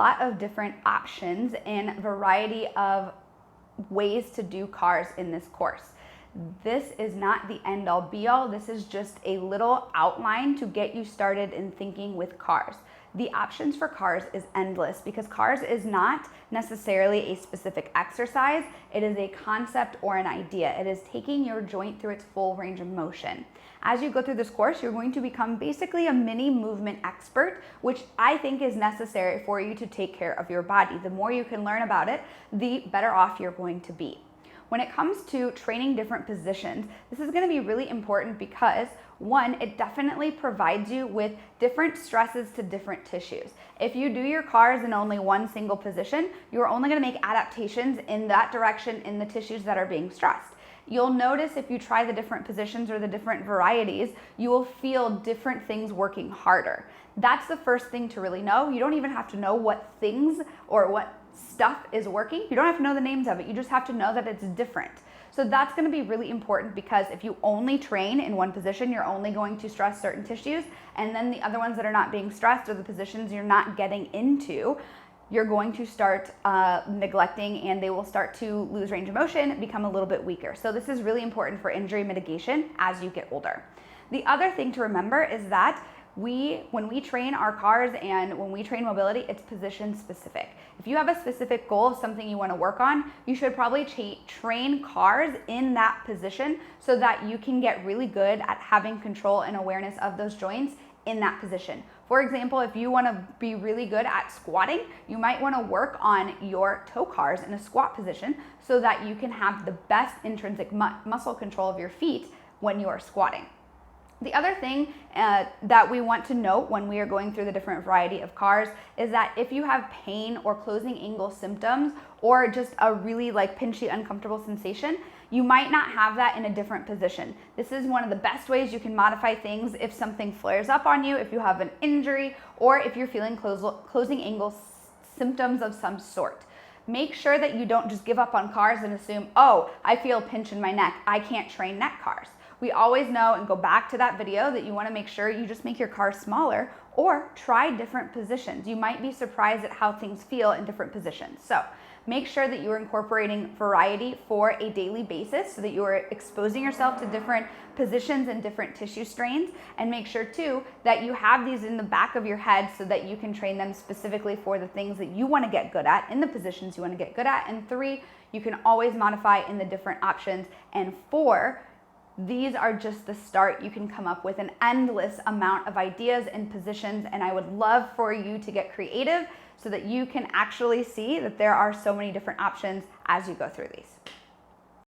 lot of different options and variety of ways to do cars in this course. This is not the end all be all. This is just a little outline to get you started in thinking with cars. The options for cars is endless because cars is not necessarily a specific exercise. It is a concept or an idea. It is taking your joint through its full range of motion. As you go through this course, you're going to become basically a mini movement expert, which I think is necessary for you to take care of your body. The more you can learn about it, the better off you're going to be. When it comes to training different positions, this is going to be really important because one, it definitely provides you with different stresses to different tissues. If you do your cars in only one single position, you're only going to make adaptations in that direction in the tissues that are being stressed. You'll notice if you try the different positions or the different varieties, you will feel different things working harder. That's the first thing to really know. You don't even have to know what things or what stuff is working. You don't have to know the names of it. You just have to know that it's different. So that's going to be really important because if you only train in one position, you're only going to stress certain tissues, and then the other ones that are not being stressed or the positions you're not getting into, you're going to start neglecting, and they will start to lose range of motion, become a little bit weaker. So this is really important for injury mitigation as you get older. The other thing to remember is that when we train our cars and when we train mobility, it's position specific. If you have a specific goal of something you want to work on, you should probably train cars in that position so that you can get really good at having control and awareness of those joints in that position. For example, if you want to be really good at squatting, you might want to work on your toe cars in a squat position so that you can have the best intrinsic muscle control of your feet when you are squatting. The other thing that we want to note when we are going through the different variety of cars is that if you have pain or closing angle symptoms or just a really pinchy, uncomfortable sensation, you might not have that in a different position. This is one of the best ways you can modify things if something flares up on you, if you have an injury, or if you're feeling closing angle symptoms of some sort. Make sure that you don't just give up on cars and assume, oh, I feel a pinch in my neck, I can't train neck cars. We always know, and go back to that video, that you want to make sure you just make your car smaller or try different positions. You might be surprised at how things feel in different positions. So make sure that you are incorporating variety for a daily basis so that you are exposing yourself to different positions and different tissue strains, and make sure too that you have these in the back of your head so that you can train them specifically for the things that you want to get good at in the positions you want to get good at. And 3, you can always modify in the different options. And 4, these are just the start. You can come up with an endless amount of ideas and positions, and I would love for you to get creative so that you can actually see that there are so many different options as you go through these.